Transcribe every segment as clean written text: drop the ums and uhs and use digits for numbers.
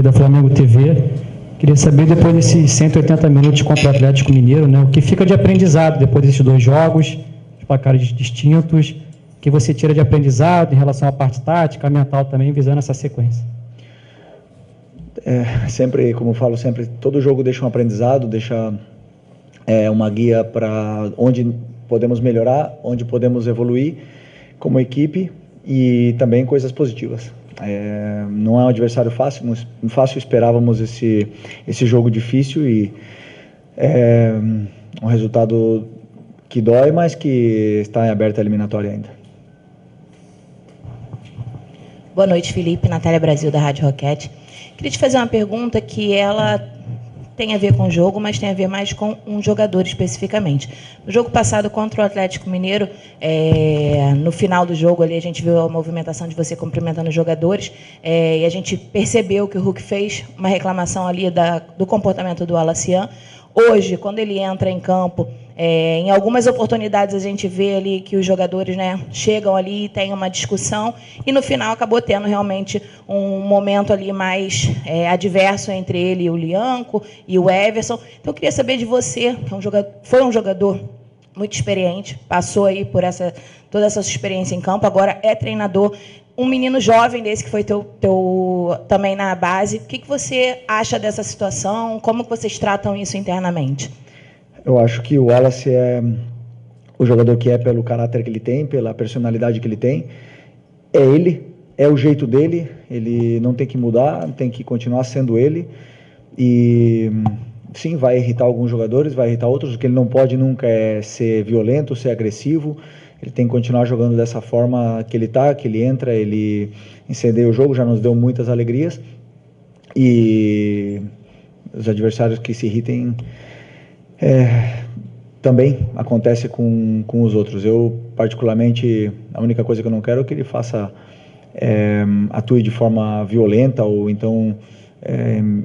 da Flamengo TV. Queria saber, depois desses 180 minutos contra o Atlético Mineiro, né, o que fica de aprendizado depois desses dois jogos, de placares distintos, que você tira de aprendizado em relação à parte tática, mental também, visando essa sequência? Sempre, como eu falo sempre, todo jogo deixa um aprendizado, deixa uma guia para onde podemos melhorar, onde podemos evoluir como equipe e também coisas positivas. Não é um adversário fácil, esperávamos esse jogo difícil e um resultado que dói, mas que está em aberta a eliminatória ainda. Boa noite, Felipe. Natália Brasil, da Rádio Roquete. Queria te fazer uma pergunta que ela tem a ver com o jogo, mas tem a ver mais com um jogador especificamente. No jogo passado contra o Atlético Mineiro, no final do jogo ali a gente viu a movimentação de você cumprimentando os jogadores, e a gente percebeu que o Hulk fez uma reclamação ali do comportamento do Alacian. Hoje, quando ele entra em campo, em algumas oportunidades a gente vê ali que os jogadores, né, chegam ali e tem uma discussão, e no final acabou tendo realmente um momento ali mais adverso entre ele e o Lianco e o Everson. Então eu queria saber de você, que foi um jogador muito experiente, passou aí por toda essa sua experiência em campo, agora é treinador, um menino jovem desse que foi teu também na base. O que você acha dessa situação? Como que vocês tratam isso internamente? Eu acho que o Wallace é o jogador que é pelo caráter que ele tem, pela personalidade que ele tem. É ele, é o jeito dele, ele não tem que mudar, tem que continuar sendo ele. E sim, vai irritar alguns jogadores, vai irritar outros. O que ele não pode nunca é ser violento, ser agressivo. Ele tem que continuar jogando dessa forma que ele está, que ele entra, ele incendeia o jogo, já nos deu muitas alegrias. E os adversários que se irritem também acontece com os outros. Eu, particularmente, a única coisa que eu não quero é que ele atue de forma violenta ou então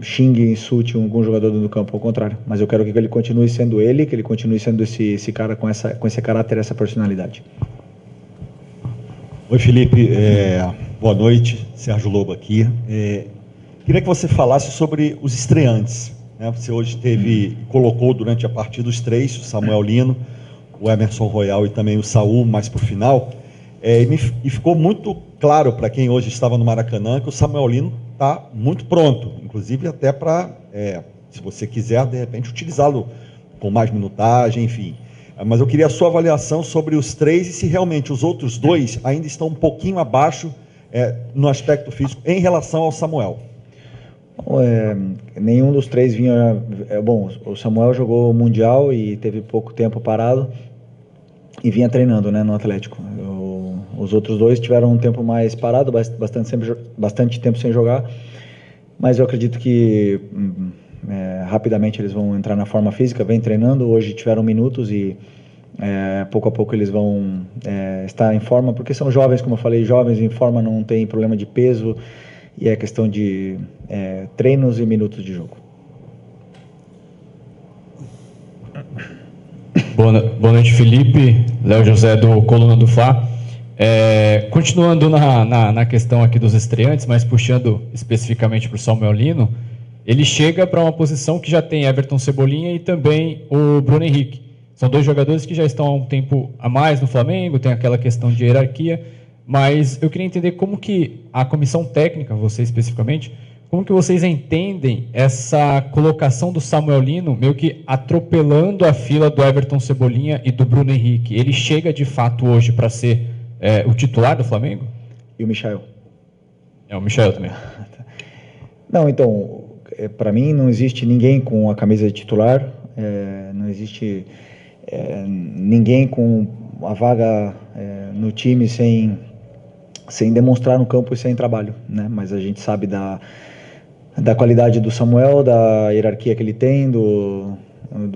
xingue, insulte algum jogador do campo, ao contrário. Mas eu quero que ele continue sendo ele, que ele continue sendo esse cara com esse caráter, essa personalidade. Oi, Felipe. Boa noite. Sérgio Lobo aqui. Queria que você falasse sobre os estreantes. Você hoje colocou durante a partida os três, o Samuel Lino, o Emerson Royal e também o Saul, mais para o final. E ficou muito claro para quem hoje estava no Maracanã que o Samuel Lino está muito pronto, inclusive até para, se você quiser, de repente, utilizá-lo com mais minutagem, enfim. Mas eu queria a sua avaliação sobre os três e se realmente os outros dois ainda estão um pouquinho abaixo no aspecto físico em relação ao Samuel. Nenhum dos três vinha... Bom, o Samuel jogou o Mundial e teve pouco tempo parado e vinha treinando, né, no Atlético. Os outros dois tiveram um tempo mais parado, bastante tempo sem jogar, mas eu acredito que rapidamente eles vão entrar na forma física, vem treinando. Hoje tiveram minutos e pouco a pouco eles vão estar em forma, porque são jovens, como eu falei, jovens em forma, não tem problema de peso, e é questão de treinos e minutos de jogo. Boa noite, Felipe. Léo José, do Coluna do Fla. Continuando na questão aqui dos estreantes, mas puxando especificamente para o Samuel Lino, ele chega para uma posição que já tem Everton Cebolinha e também o Bruno Henrique. São dois jogadores que já estão há um tempo a mais no Flamengo, tem aquela questão de hierarquia, mas eu queria entender como que a comissão técnica, você especificamente, como que vocês entendem essa colocação do Samuel Lino meio que atropelando a fila do Everton Cebolinha e do Bruno Henrique? Ele chega de fato hoje para ser o titular do Flamengo? E o Michael? O Michael também. Não, então, para mim não existe ninguém com a camisa de titular, não existe ninguém com a vaga no time sem demonstrar no campo e sem trabalho, né? Mas a gente sabe da qualidade do Samuel, da hierarquia que ele tem, do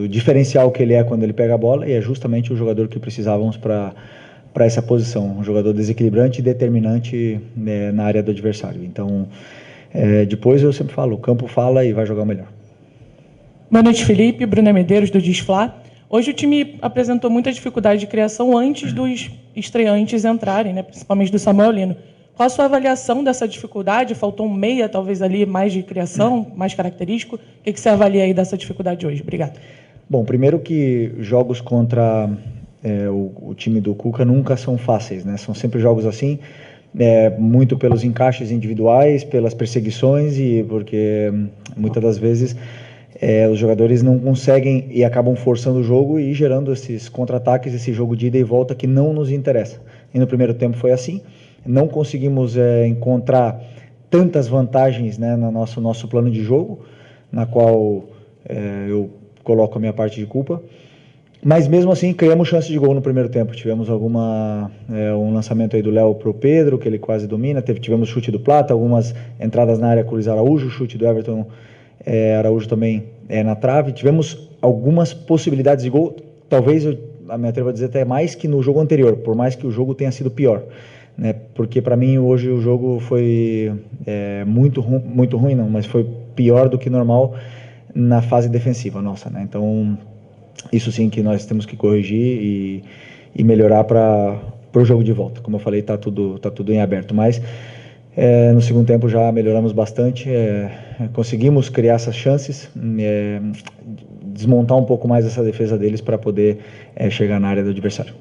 diferencial que ele é quando ele pega a bola, e é justamente o jogador que precisávamos para essa posição, um jogador desequilibrante e determinante na área do adversário. Então, depois eu sempre falo, o campo fala e vai jogar o melhor. Boa noite, Felipe. Bruna Medeiros, do Disfla. Hoje o time apresentou muita dificuldade de criação antes dos estreantes entrarem, né, principalmente do Samuel Lino. Qual a sua avaliação dessa dificuldade? Faltou um meia, talvez ali, mais de criação, mais característico. O que você avalia aí dessa dificuldade hoje? Obrigado. Bom, primeiro que jogos contra o time do Cuca nunca são fáceis, né? São sempre jogos assim, muito pelos encaixes individuais, pelas perseguições e porque muitas das vezes os jogadores não conseguem e acabam forçando o jogo e gerando esses contra-ataques, esse jogo de ida e volta que não nos interessa. E no primeiro tempo foi assim. Não conseguimos encontrar tantas vantagens, né, no nosso plano de jogo, na qual eu coloco a minha parte de culpa. Mas mesmo assim, criamos chance de gol no primeiro tempo. Tivemos um lançamento aí do Léo para o Pedro, que ele quase domina. Tivemos chute do Plata, algumas entradas na área com o Luiz Araújo, chute do Everton Araújo também na trave. Tivemos algumas possibilidades de gol, talvez eu me atrevo a dizer até mais que no jogo anterior, por mais que o jogo tenha sido pior. Né, porque para mim hoje o jogo foi muito ruim, não, mas foi pior do que normal na fase defensiva nossa, né? Então isso sim que nós temos que corrigir e melhorar para o jogo de volta. Como eu falei, tá tudo em aberto, mas no segundo tempo já melhoramos bastante, conseguimos criar essas chances, desmontar um pouco mais essa defesa deles para poder chegar na área do adversário.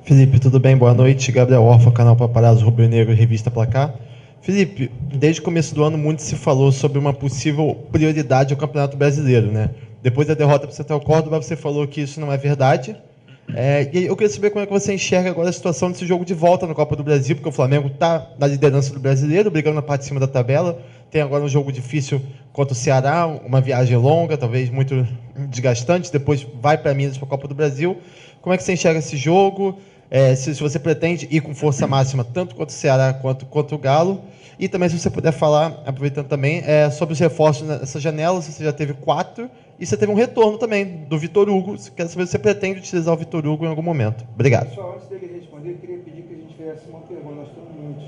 Felipe, tudo bem? Boa noite. Gabriel Orfa, canal Paparazzo Rubro Negro, revista Placar. Felipe, desde o começo do ano muito se falou sobre uma possível prioridade ao Campeonato Brasileiro, né? Depois da derrota para o Central Córdoba, você falou que isso não é verdade. E eu queria saber como é que você enxerga agora a situação desse jogo de volta na Copa do Brasil, porque o Flamengo está na liderança do Brasileiro, brigando na parte de cima da tabela. Tem agora um jogo difícil contra o Ceará, uma viagem longa, talvez muito desgastante. Depois vai para Minas para a Copa do Brasil. Como é que você enxerga esse jogo? Se você pretende ir com força máxima tanto contra o Ceará quanto contra o Galo, e também se você puder falar, aproveitando também, sobre os reforços nessa janela, se você já teve 4, e você teve um retorno também do Vitor Hugo, quero saber se você pretende utilizar o Vitor Hugo em algum momento. Obrigado. Pessoal, antes dele responder, eu queria pedir que a gente fizesse uma pergunta, nós estamos muitos.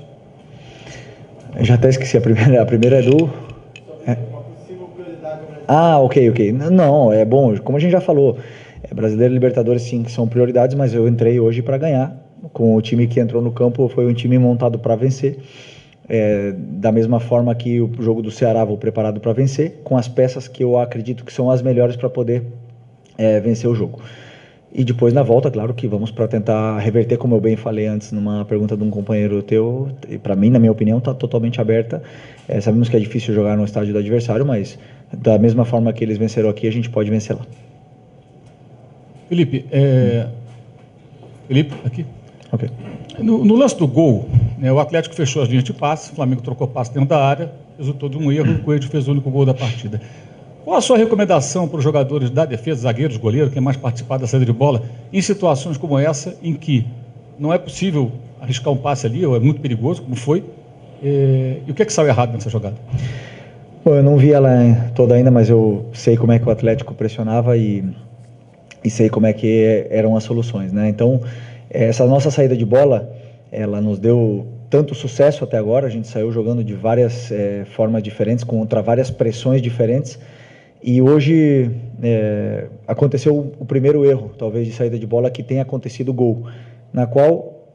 Eu já até esqueci, a primeira é do... Uma possível prioridade ao Brasil. Ok. Não, é bom, como a gente já falou, Brasileiro e Libertadores sim que são prioridades, mas eu entrei hoje para ganhar. Com o time que entrou no campo, foi um time montado para vencer. Da mesma forma que o jogo do Ceará, vou preparado para vencer, com as peças que eu acredito que são as melhores para poder vencer o jogo. E depois na volta, claro que vamos para tentar reverter, como eu bem falei antes, numa pergunta de um companheiro teu, e para mim, na minha opinião, está totalmente aberta. Sabemos que é difícil jogar no estádio do adversário, mas da mesma forma que eles venceram aqui, a gente pode vencer lá. Felipe, aqui. Ok. No lance do gol, né, o Atlético fechou as linhas de passe, o Flamengo trocou passe dentro da área, resultou de um erro, o Coelho fez o único gol da partida. Qual a sua recomendação para os jogadores da defesa, zagueiros, goleiro, quem mais participar da saída de bola, em situações como essa, em que não é possível arriscar um passe ali, ou é muito perigoso, como foi, e o que é que saiu errado nessa jogada? Bom, eu não vi ela toda ainda, mas eu sei como é que o Atlético pressionava e sei como é que eram as soluções, né? Então, essa nossa saída de bola, ela nos deu tanto sucesso até agora, a gente saiu jogando de várias formas diferentes, contra várias pressões diferentes, e hoje aconteceu o primeiro erro, talvez, de saída de bola, que tenha acontecido o gol, na qual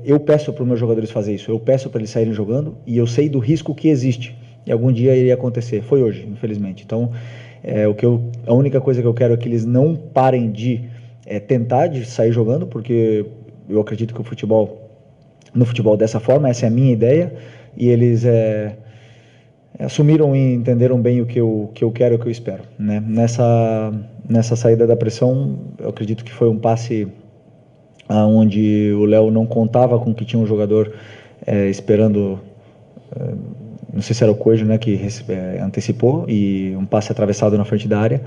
eu peço para os meus jogadores fazer isso, eu peço para eles saírem jogando, e eu sei do risco que existe, e algum dia iria acontecer, foi hoje, infelizmente. Então, a única coisa que eu quero é que eles não parem de tentar de sair jogando, porque eu acredito que no futebol dessa forma, essa é a minha ideia, e eles assumiram e entenderam bem o que eu quero e o que eu espero, né? Nessa saída da pressão, eu acredito que foi um passe onde o Léo não contava com que tinha um jogador esperando, não sei se era o Coelho, né, que antecipou, e um passe atravessado na frente da área,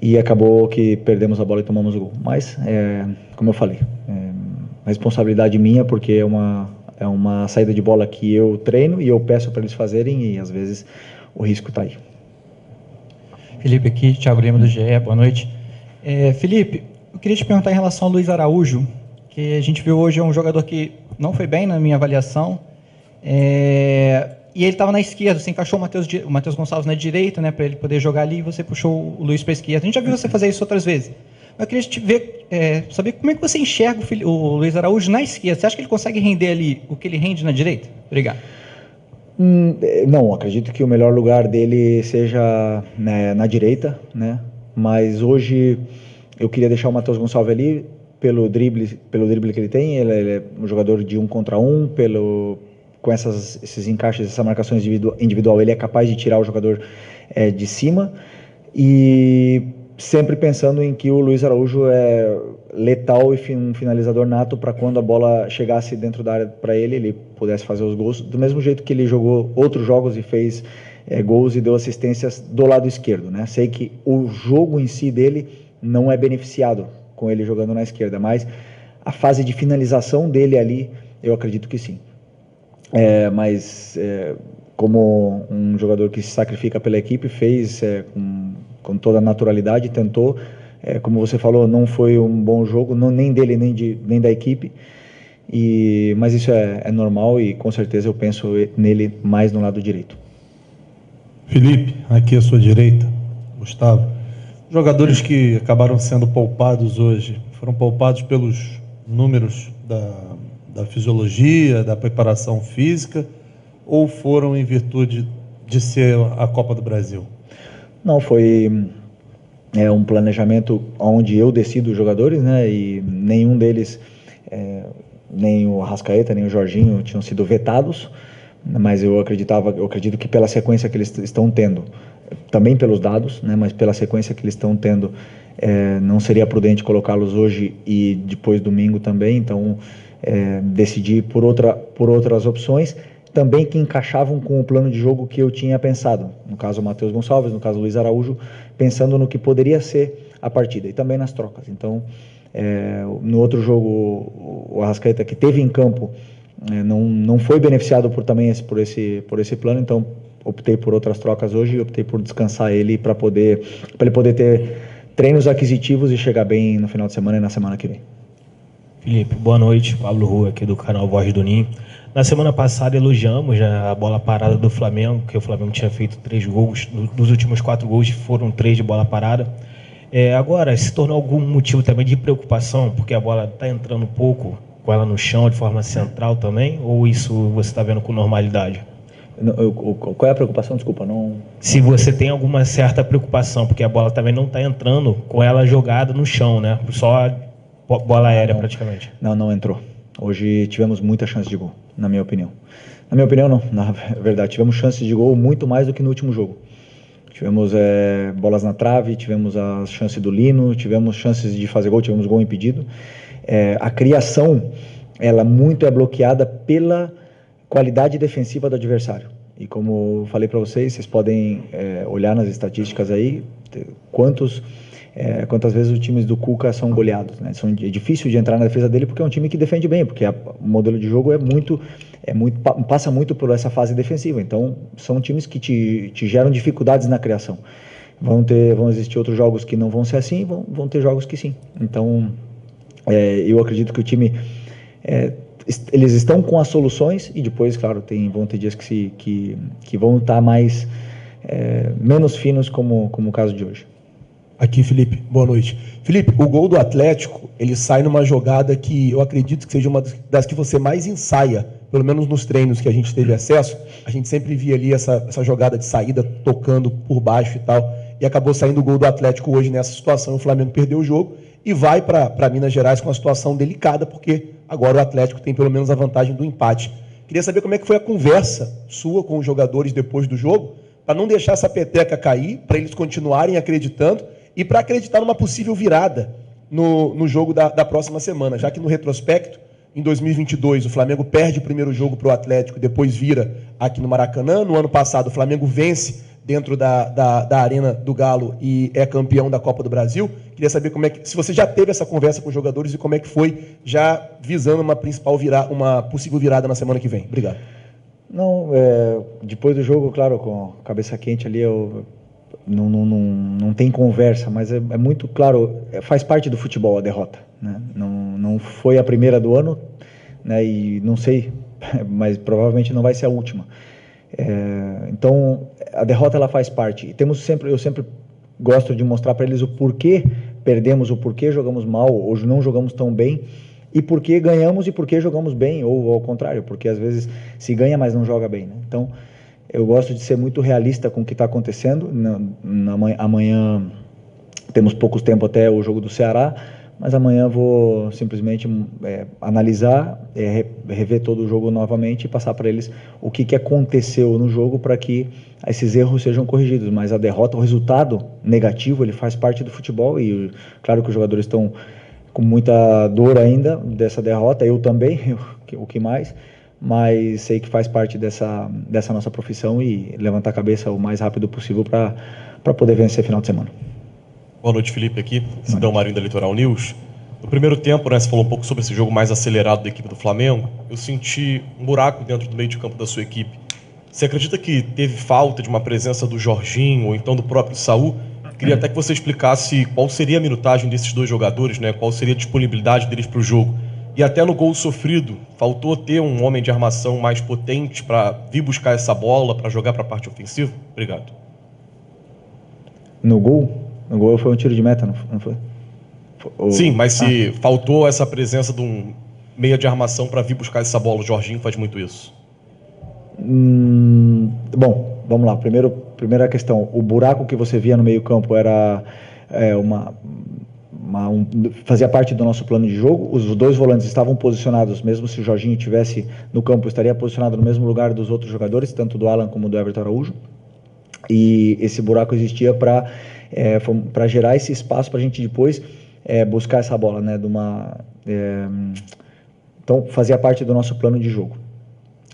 e acabou que perdemos a bola e tomamos o gol. Mas, como eu falei, responsabilidade minha, porque é uma saída de bola que eu treino e eu peço para eles fazerem, e às vezes o risco está aí. Felipe aqui, Thiago Lima do GE, boa noite. Felipe, eu queria te perguntar em relação ao Luiz Araújo, que a gente viu hoje é um jogador que não foi bem na minha avaliação, e ele estava na esquerda, você encaixou o Matheus Gonçalves na direita, né, para ele poder jogar ali, e você puxou o Luiz para a esquerda. A gente já viu você fazer isso outras vezes. Eu queria saber como é que você enxerga o Luiz Araújo na esquerda. Você acha que ele consegue render ali o que ele rende na direita? Obrigado. Não, acredito que o melhor lugar dele seja, né, na direita, né? Mas hoje eu queria deixar o Matheus Gonçalves ali pelo drible que ele tem. Ele é um jogador de 1 contra 1, com esses encaixes, essa marcação individual, ele é capaz de tirar o jogador de cima, e sempre pensando em que o Luiz Araújo é letal e um finalizador nato para quando a bola chegasse dentro da área para ele pudesse fazer os gols, do mesmo jeito que ele jogou outros jogos e fez gols e deu assistências do lado esquerdo, né? Sei que o jogo em si dele não é beneficiado com ele jogando na esquerda, mas a fase de finalização dele ali, eu acredito que sim. Mas como um jogador que se sacrifica pela equipe, fez com toda a naturalidade, tentou, como você falou, não foi um bom jogo, nem dele, nem da equipe, mas isso é normal, e com certeza eu penso nele mais no lado direito. Felipe, aqui à sua direita, Gustavo. Jogadores que acabaram sendo poupados hoje, foram poupados pelos números da fisiologia, da preparação física, ou foram em virtude de ser a Copa do Brasil? Não, foi um planejamento onde eu decido os jogadores, né? E nenhum deles, nem o Arrascaeta, nem o Jorginho, tinham sido vetados, mas eu acredito que pela sequência que eles estão tendo, também pelos dados, né? Mas pela sequência que eles estão tendo, não seria prudente colocá-los hoje e depois domingo também, então decidi por outras opções, também que encaixavam com o plano de jogo que eu tinha pensado, no caso o Matheus Gonçalves, no caso o Luiz Araújo, pensando no que poderia ser a partida, e também nas trocas. Então, no outro jogo, o Arrascaeta, que teve em campo, não foi beneficiado por esse plano, então optei por outras trocas hoje, optei por descansar ele para ele poder ter treinos aquisitivos e chegar bem no final de semana e na semana que vem. Felipe, boa noite. Pablo Rua, aqui do canal Voz do Ninho. Na semana passada elogiamos a bola parada do Flamengo, que o Flamengo tinha feito 3 gols, dos últimos 4 gols foram 3 de bola parada. Agora, se tornou algum motivo também de preocupação, porque a bola está entrando um pouco com ela no chão de forma central também, ou isso você está vendo com normalidade? Qual é a preocupação? Desculpa, não... Se você tem alguma certa preocupação, porque a bola também não está entrando com ela jogada no chão, né? Só bola aérea praticamente. Não entrou. Hoje tivemos muita chance de gol, na minha opinião. Na minha opinião, não. Na verdade, tivemos chances de gol muito mais do que no último jogo. Tivemos bolas na trave, tivemos a chance do Lino, tivemos chances de fazer gol, tivemos gol impedido. A criação, ela muito é bloqueada pela qualidade defensiva do adversário. E como eu falei para vocês podem olhar nas estatísticas aí quantas vezes os times do Cuca são goleados, né? É difícil de entrar na defesa dele porque é um time que defende bem, porque o modelo de jogo passa muito por essa fase defensiva. Então são times que te geram dificuldades na criação. Vão existir outros jogos que não vão ser assim, vão ter jogos que sim. Então eu acredito que o time eles estão com as soluções, e depois, claro, vão ter dias que vão estar menos finos, como o caso de hoje. Aqui, Felipe, boa noite. Felipe, o gol do Atlético, ele sai numa jogada que eu acredito que seja uma das que você mais ensaia, pelo menos nos treinos que a gente teve acesso. A gente sempre via ali essa jogada de saída, tocando por baixo e tal, e acabou saindo o gol do Atlético hoje nessa situação. O Flamengo perdeu o jogo e vai para Minas Gerais com uma situação delicada, porque agora o Atlético tem pelo menos a vantagem do empate. Queria saber como é que foi a conversa sua com os jogadores depois do jogo, para não deixar essa peteca cair, para eles continuarem acreditando e para acreditar numa possível virada no jogo da próxima semana, já que no retrospecto, em 2022, o Flamengo perde o primeiro jogo para o Atlético, depois vira aqui no Maracanã. No ano passado, o Flamengo vence dentro da Arena do Galo e é campeão da Copa do Brasil. Queria saber se você já teve essa conversa com os jogadores e como é que foi, já visando uma possível virada na semana que vem. Obrigado. Não, depois do jogo, claro, com a cabeça quente ali, não tem conversa, mas é muito claro, faz parte do futebol a derrota, né? Não foi a primeira do ano, né? E não sei, mas provavelmente não vai ser a última. Então a derrota ela faz parte. E eu sempre gosto de mostrar para eles o porquê perdemos, o porquê jogamos mal, ou não jogamos tão bem, e por que ganhamos e por que jogamos bem, ou ao contrário, porque às vezes se ganha, mas não joga bem, né? Então, eu gosto de ser muito realista com o que está acontecendo. Amanhã temos poucos tempo até o jogo do Ceará, mas amanhã vou simplesmente analisar, rever todo o jogo novamente e passar para eles o que aconteceu no jogo para que esses erros sejam corrigidos. Mas a derrota, o resultado negativo, ele faz parte do futebol e claro que os jogadores estão com muita dor ainda dessa derrota, eu também, o que mais, mas sei que faz parte dessa nossa profissão e levantar a cabeça o mais rápido possível para poder vencer final de semana. Boa noite, Felipe, aqui, Sidão Marinho da Litoral News. No primeiro tempo, né, você falou um pouco sobre esse jogo mais acelerado da equipe do Flamengo. Eu senti um buraco dentro do meio de campo da sua equipe. Você acredita que teve falta de uma presença do Jorginho ou então do próprio Saul? Queria até que você explicasse qual seria a minutagem desses dois jogadores, né, qual seria a disponibilidade deles para o jogo. E até no gol sofrido, faltou ter um homem de armação mais potente para vir buscar essa bola, para jogar para a parte ofensiva? Obrigado. No gol? No gol foi um tiro de meta, não foi? Sim, mas se faltou essa presença de um meia de armação para vir buscar essa bola, o Jorginho faz muito isso. Bom, vamos lá. Primeira questão, o buraco que você via no meio campo era fazia parte do nosso plano de jogo. Os dois volantes estavam posicionados, mesmo se o Jorginho estivesse no campo, estaria posicionado no mesmo lugar dos outros jogadores, tanto do Alan como do Everton Araújo. E esse buraco existia para gerar esse espaço para a gente depois buscar essa bola, né? Então fazia parte do nosso plano de jogo.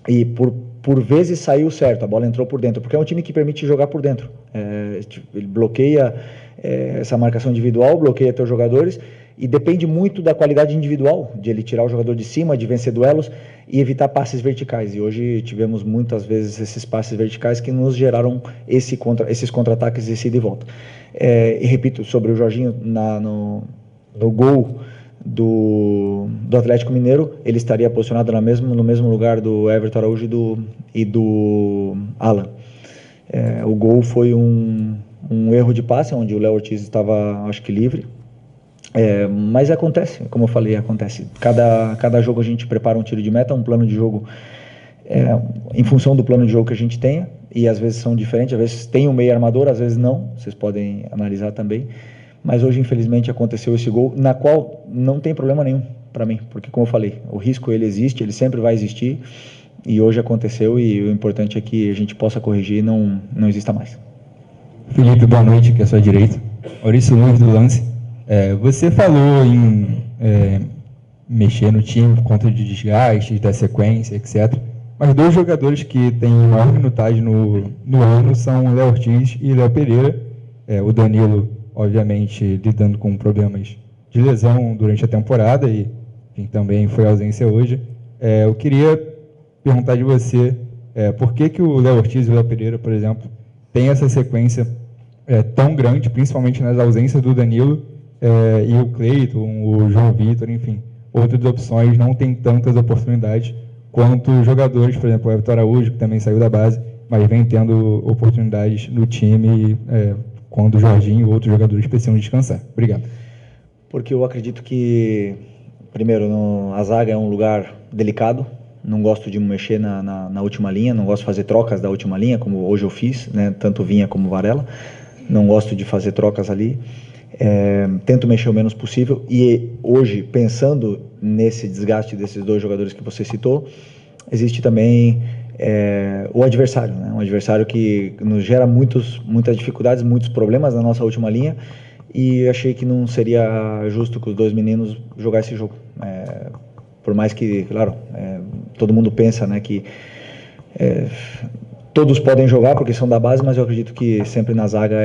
E por vezes saiu certo, a bola entrou por dentro, porque é um time que permite jogar por dentro. Ele bloqueia essa marcação individual, bloqueia teus jogadores, e depende muito da qualidade individual, de ele tirar o jogador de cima, de vencer duelos e evitar passes verticais. E hoje tivemos muitas vezes esses passes verticais que nos geraram esses contra-ataques de ida e volta. E repito, sobre o Jorginho, no gol do Atlético Mineiro, ele estaria posicionado no mesmo lugar do Everton Araújo e do Alan. O gol foi um erro de passe, onde o Léo Ortiz estava, acho que, livre. Mas acontece, como eu falei, acontece. Cada jogo a gente prepara um tiro de meta, um plano de jogo em função do plano de jogo que a gente tenha, e às vezes são diferentes, às vezes tem um meio armador, às vezes não, vocês podem analisar também. Mas hoje, infelizmente, aconteceu esse gol, na qual não tem problema nenhum para mim, porque, como eu falei, o risco ele existe, ele sempre vai existir, e hoje aconteceu, e o importante é que a gente possa corrigir e não exista mais. Felipe, boa noite, aqui à sua direita. Maurício Luiz do Lance. Você falou em mexer no time por conta de desgastes, da sequência, etc. Mas dois jogadores que têm maior minutagem no ano são o Léo Ortiz e Léo Pereira. O Danilo, obviamente, lidando com problemas de lesão durante a temporada e enfim, também foi ausência hoje. Eu queria perguntar de você por que o Léo Ortiz e o Léo Pereira, por exemplo, têm essa sequência tão grande, principalmente nas ausências do Danilo, e o Cleiton, o João Vitor, enfim, outras opções não têm tantas oportunidades quanto os jogadores, por exemplo, o Everton Araújo, que também saiu da base, mas vem tendo oportunidades no time quando o Jorginho e outros jogadores precisam descansar. Obrigado. Porque eu acredito que, primeiro, a zaga é um lugar delicado, não gosto de mexer na última linha, não gosto de fazer trocas da última linha, como hoje eu fiz, né, tanto Vinha como Varela, não gosto de fazer trocas ali. Tento mexer o menos possível, e hoje, pensando nesse desgaste desses dois jogadores que você citou, existe também o adversário, né? Um adversário que nos gera muitas dificuldades, muitos problemas na nossa última linha, e achei que não seria justo que os dois meninos jogassem esse jogo. Por mais que, claro, todo mundo pensa, né, que todos podem jogar porque são da base, mas eu acredito que sempre na zaga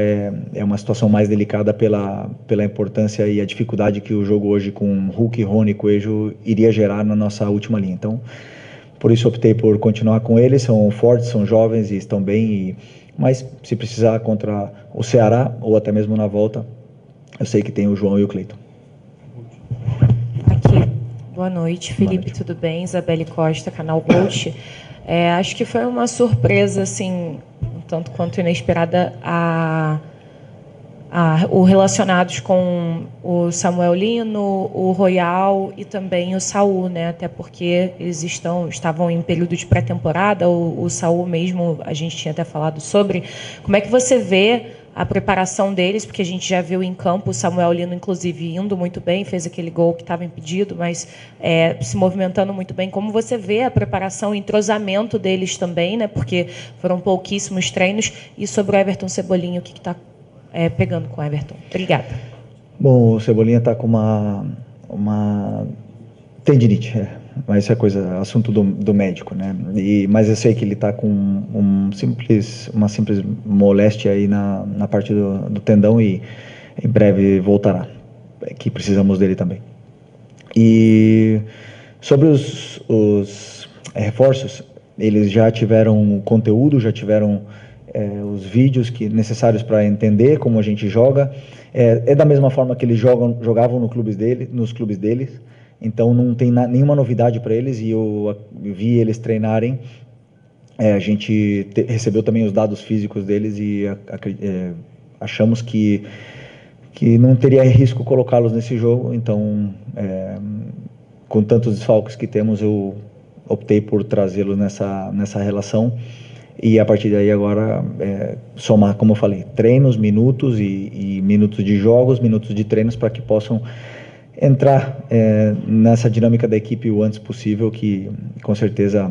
é uma situação mais delicada pela importância e a dificuldade que o jogo hoje com Hulk, Rony e Coelho iria gerar na nossa última linha. Então, por isso optei por continuar com eles, são fortes, são jovens e estão bem, mas se precisar contra o Ceará ou até mesmo na volta, eu sei que tem o João e o Cleiton. Aqui, boa noite, Felipe, tudo bem? Isabelle Costa, canal Gold. Acho que foi uma surpresa, assim, um tanto quanto inesperada, a relacionados com o Samuel Lino, o Royal e também o Saul, né? Até porque eles estavam em período de pré-temporada, o Saul mesmo, a gente tinha até falado sobre. Como é que você vê a preparação deles? Porque a gente já viu em campo o Samuel Lino, inclusive, indo muito bem, fez aquele gol que estava impedido, mas se movimentando muito bem. Como você vê a preparação e entrosamento deles também, né? Porque foram pouquíssimos treinos. E sobre o Everton Cebolinha, o que está pegando com o Everton? Obrigada. Bom, o Cebolinha está com uma tendinite, mas isso é assunto do médico, né? Mas eu sei que ele está com uma simples moléstia aí na parte do tendão e em breve voltará, que precisamos dele também. E sobre os reforços, eles já tiveram conteúdo, já tiveram os vídeos necessários para entender como a gente joga. É da mesma forma que eles jogavam nos clubes deles. Então não tem nenhuma novidade para eles, e eu vi eles treinarem. A gente recebeu também os dados físicos deles e achamos que não teria risco colocá-los nesse jogo. Então, com tantos desfalques que temos, eu optei por trazê-los nessa relação. E a partir daí agora somar, como eu falei, treinos, minutos e minutos de jogos, minutos de treinos, para que possam entrar nessa dinâmica da equipe o antes possível, que com certeza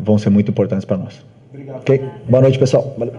vão ser muito importantes para nós. Obrigado. Okay? Boa noite, pessoal. Valeu.